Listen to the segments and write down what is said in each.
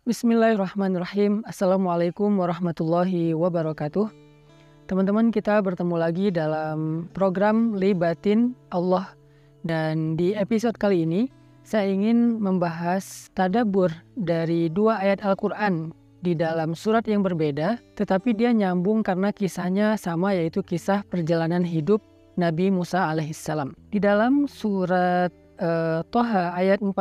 Bismillahirrahmanirrahim. Assalamualaikum warahmatullahi wabarakatuh. Teman-teman, kita bertemu lagi dalam program Libatin Allah. Dan di episode kali ini, saya ingin membahas tadabbur dari 2 ayat Al-Quran di dalam surat yang berbeda, tetapi dia nyambung karena kisahnya sama, yaitu kisah perjalanan hidup Nabi Musa alaihissalam. Di dalam surat Toha ayat 46,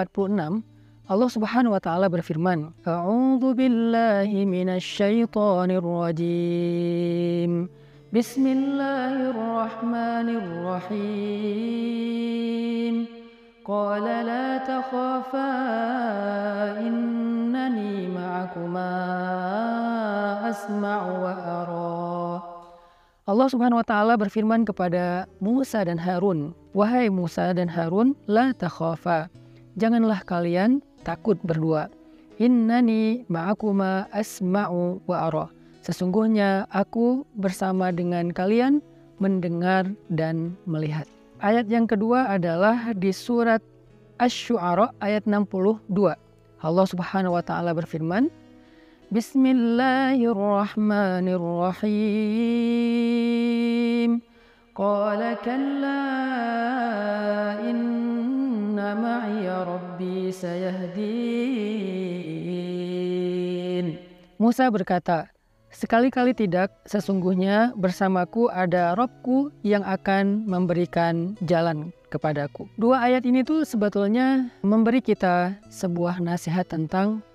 Allah Subhanahu wa taala berfirman, A'udzu billahi minasyaitonir rajim. Bismillahirrahmanirrahim. Qala la takhafa innani ma'akuma asma'u wa ara. Allah Subhanahu wa taala berfirman kepada Musa dan Harun, wahai Musa dan Harun, la takhafa, janganlah kalian takut berdua. Innani ma'akuma asma'u wa ara. Sesungguhnya aku bersama dengan kalian mendengar dan melihat. Ayat yang kedua adalah di surat Asy-Syu'ara ayat 62. Allah Subhanahu wa taala berfirman, Bismillahirrahmanirrahim. Qala kalla inna ma'iya rabbi sayahdin. Musa berkata, sekali-kali tidak, sesungguhnya bersamaku ada Rabbku yang akan memberikan jalan kepadaku. 2 ayat ini tuh sebetulnya memberi kita sebuah nasihat tentang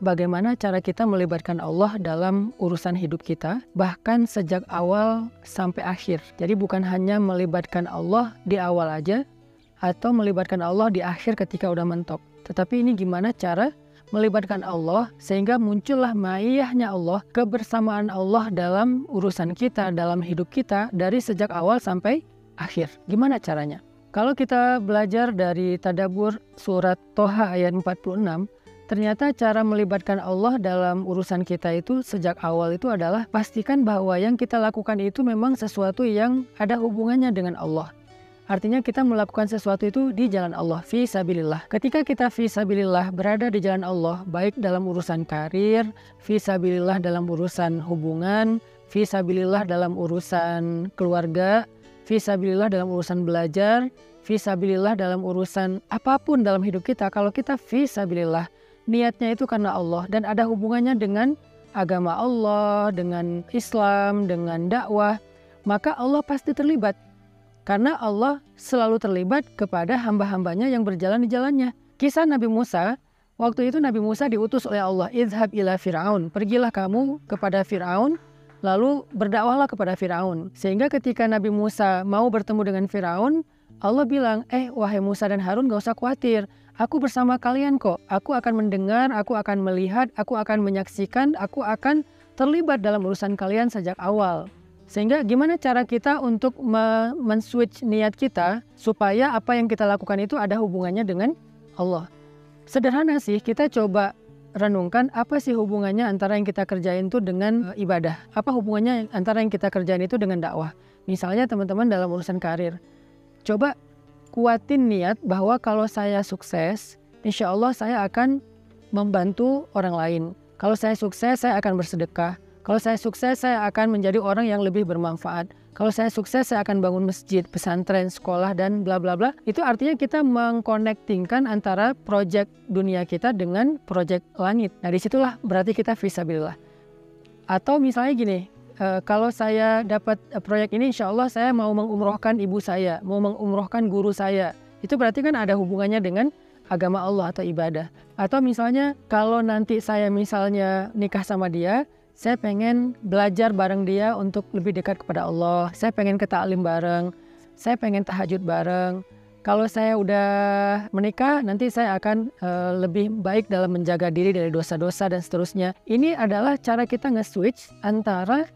bagaimana cara kita melibatkan Allah dalam urusan hidup kita, bahkan sejak awal sampai akhir. Jadi bukan hanya melibatkan Allah di awal aja, atau melibatkan Allah di akhir ketika udah mentok. Tetapi ini gimana cara melibatkan Allah sehingga muncullah ma'iyahnya Allah, kebersamaan Allah dalam urusan kita, dalam hidup kita dari sejak awal sampai akhir. Gimana caranya? Kalau kita belajar dari tadabbur surat Toha ayat 46, ternyata cara melibatkan Allah dalam urusan kita itu sejak awal itu adalah pastikan bahwa yang kita lakukan itu memang sesuatu yang ada hubungannya dengan Allah. Artinya kita melakukan sesuatu itu di jalan Allah, fi sabilillah. Ketika kita fi sabilillah berada di jalan Allah, baik dalam urusan karir, fi sabilillah dalam urusan hubungan, fi sabilillah dalam urusan keluarga, fi sabilillah dalam urusan belajar, fi sabilillah dalam urusan apapun dalam hidup kita, kalau kita fi sabilillah, niatnya itu karena Allah dan ada hubungannya dengan agama Allah, dengan Islam, dengan dakwah, maka Allah pasti terlibat. Karena Allah selalu terlibat kepada hamba-hambanya yang berjalan di jalannya. Kisah Nabi Musa, waktu itu Nabi Musa diutus oleh Allah, Idhab ila Fir'aun, pergilah kamu kepada Fir'aun, lalu berdakwahlah kepada Fir'aun. Sehingga ketika Nabi Musa mau bertemu dengan Fir'aun, Allah bilang, wahai Musa dan Harun, gak usah khawatir, aku bersama kalian kok. Aku akan mendengar, aku akan melihat, aku akan menyaksikan, aku akan terlibat dalam urusan kalian sejak awal. Sehingga gimana cara kita untuk men-switch niat kita supaya apa yang kita lakukan itu ada hubungannya dengan Allah. Sederhana sih, kita coba renungkan apa sih hubungannya antara yang kita kerjain itu dengan ibadah. Apa hubungannya antara yang kita kerjain itu dengan dakwah. Misalnya teman-teman dalam urusan karir. Coba kuatin niat bahwa kalau saya sukses, insya Allah saya akan membantu orang lain. Kalau saya sukses, saya akan bersedekah. Kalau saya sukses, saya akan menjadi orang yang lebih bermanfaat. Kalau saya sukses, saya akan bangun masjid, pesantren, sekolah, dan bla bla bla. Itu artinya kita mengkonektingkan antara proyek dunia kita dengan proyek langit. Nah, disitulah berarti kita fisabilillah. Atau misalnya gini, kalau saya dapat proyek ini, insya Allah saya mau mengumrohkan ibu saya, mau mengumrohkan guru saya. Itu berarti kan ada hubungannya dengan agama Allah atau ibadah. Atau misalnya kalau nanti saya misalnya nikah sama dia, saya pengen belajar bareng dia untuk lebih dekat kepada Allah. Saya pengen ke ta'lim bareng. Saya pengen tahajud bareng. Kalau saya udah menikah, nanti saya akan lebih baik dalam menjaga diri dari dosa-dosa dan seterusnya. Ini adalah cara kita nge-switch antara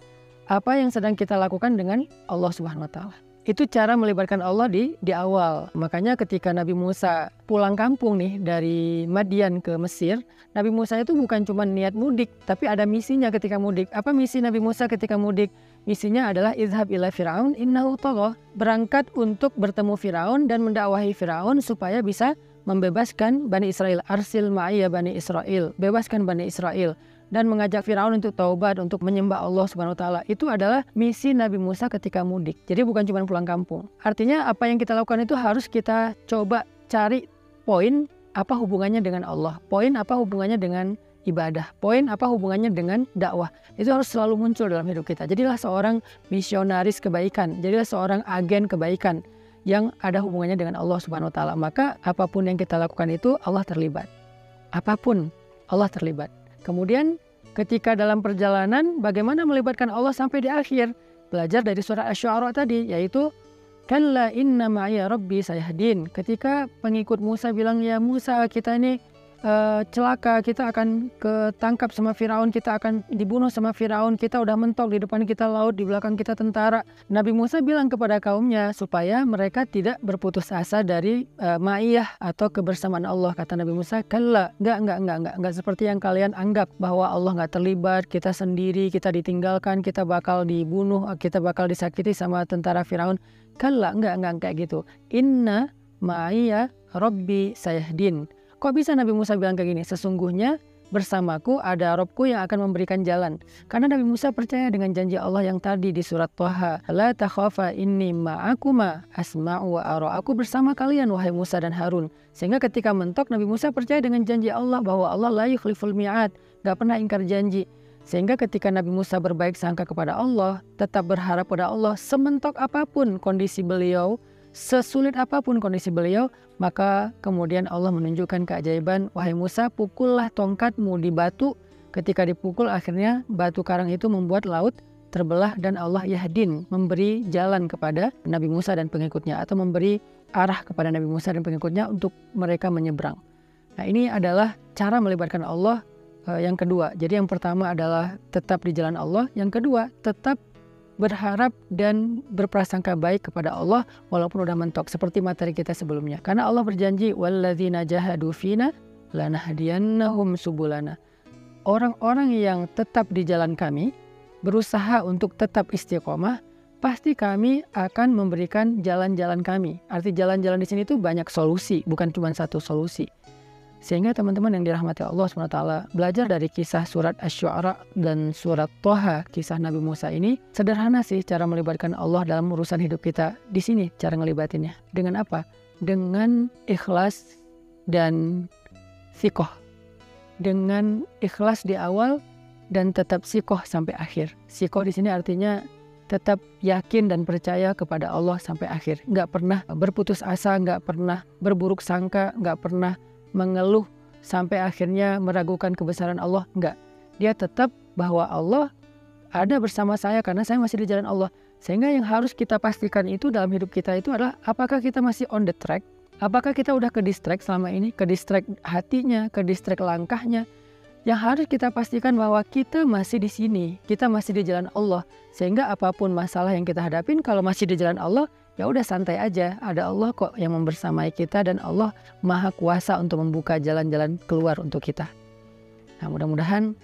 apa yang sedang kita lakukan dengan Allah Subhanahu wa taala. Itu cara melibatkan Allah di awal. Makanya ketika Nabi Musa pulang kampung nih dari Madian ke Mesir, Nabi Musa itu bukan cuma niat mudik, tapi ada misinya ketika mudik. Apa misi Nabi Musa ketika mudik? Misinya adalah idhab ila Fir'aun innahu tagha, berangkat untuk bertemu Firaun dan mendakwahi Firaun supaya bisa membebaskan Bani Israel, arsil ma'iyya Bani Israel, bebaskan Bani Israel, dan mengajak Firaun untuk taubat, untuk menyembah Allah Subhanahu wa taala. Itu adalah misi Nabi Musa ketika mudik. Jadi bukan cuma pulang kampung. Artinya apa yang kita lakukan itu harus kita coba cari poin apa hubungannya dengan Allah, poin apa hubungannya dengan ibadah, poin apa hubungannya dengan dakwah. Itu harus selalu muncul dalam hidup kita. Jadilah seorang misionaris kebaikan, jadilah seorang agen kebaikan yang ada hubungannya dengan Allah Subhanahu wa taala. Maka apapun yang kita lakukan itu Allah terlibat. Apapun Allah terlibat. Kemudian ketika dalam perjalanan bagaimana melibatkan Allah sampai di akhir. Belajar dari surat Asy-Syu'ara tadi, yaitu kalla inna ma'iya rabbi sayahdin. Ketika pengikut Musa bilang, ya Musa, kita ini celaka, kita akan ketangkap sama Firaun, kita akan dibunuh sama Firaun, kita udah mentok, di depan kita laut, di belakang kita tentara. Nabi Musa bilang kepada kaumnya supaya mereka tidak berputus asa dari ma'iyah atau kebersamaan Allah. Kata Nabi Musa, kalla, enggak seperti yang kalian anggap bahwa Allah enggak terlibat, kita sendiri, kita ditinggalkan, kita bakal dibunuh, kita bakal disakiti sama tentara Firaun. Kalla, enggak kayak gitu. Inna ma'iya rabbi sayahdin. Kok bisa Nabi Musa bilang kayak gini? Sesungguhnya bersamaku ada Robku yang akan memberikan jalan. Karena Nabi Musa percaya dengan janji Allah yang tadi di surat Thaha. La takhafa inni ma'akuma asma'u wa ara. Aku bersama kalian wahai Musa dan Harun. Sehingga ketika mentok Nabi Musa percaya dengan janji Allah bahwa Allah la yukhliful mi'ad. Gak pernah ingkar janji. Sehingga ketika Nabi Musa berbaik sangka kepada Allah, tetap berharap pada Allah, sementok apapun kondisi beliau, sesulit apapun kondisi beliau, maka kemudian Allah menunjukkan keajaiban. Wahai Musa, pukullah tongkatmu di batu. Ketika dipukul akhirnya batu karang itu membuat laut terbelah dan Allah yahdin, memberi jalan kepada Nabi Musa dan pengikutnya, atau memberi arah kepada Nabi Musa dan pengikutnya untuk mereka menyeberang. Nah, ini adalah cara melibatkan Allah yang kedua. Jadi yang pertama adalah tetap di jalan Allah, yang kedua tetap berharap dan berprasangka baik kepada Allah walaupun udah mentok, seperti materi kita sebelumnya. Karena Allah berjanji, walladzina jahadu fina lanahdiyannahum subulana. Orang-orang yang tetap di jalan kami, berusaha untuk tetap istiqomah, pasti kami akan memberikan jalan-jalan kami. Arti jalan-jalan di sini itu banyak solusi, bukan cuma satu solusi. Sehingga teman-teman yang dirahmati Allah SWT, belajar dari kisah surat Asy-Syu'ara dan surat Thaha, kisah Nabi Musa ini, sederhana sih cara melibatkan Allah dalam urusan hidup kita. Di sini cara ngelibatinnya. Dengan apa? Dengan ikhlas dan sikoh. Dengan ikhlas di awal dan tetap sikoh sampai akhir. Sikoh di sini artinya tetap yakin dan percaya kepada Allah sampai akhir. Nggak pernah berputus asa, nggak pernah berburuk sangka, nggak pernah mengeluh sampai akhirnya meragukan kebesaran Allah. Enggak, dia tetap bahwa Allah ada bersama saya karena saya masih di jalan Allah. Sehingga yang harus kita pastikan itu dalam hidup kita itu adalah apakah kita masih on the track, apakah kita udah ke distract selama ini, ke distract hatinya, ke distract langkahnya. Yang harus kita pastikan bahwa kita masih di sini, kita masih di jalan Allah. Sehingga apapun masalah yang kita hadapin, kalau masih di jalan Allah, ya udah santai aja. Ada Allah kok yang membersamai kita dan Allah Maha Kuasa untuk membuka jalan-jalan keluar untuk kita. Nah, mudah-mudahan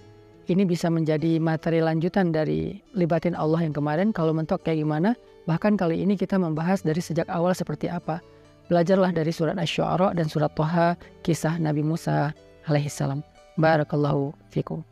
ini bisa menjadi materi lanjutan dari libatin Allah yang kemarin. Kalau mentok kayak gimana? Bahkan kali ini kita membahas dari sejak awal seperti apa. Belajarlah dari surat Asy-Syu'ara dan surat Thaha, kisah Nabi Musa alaihissalam. Barakallahu fikum.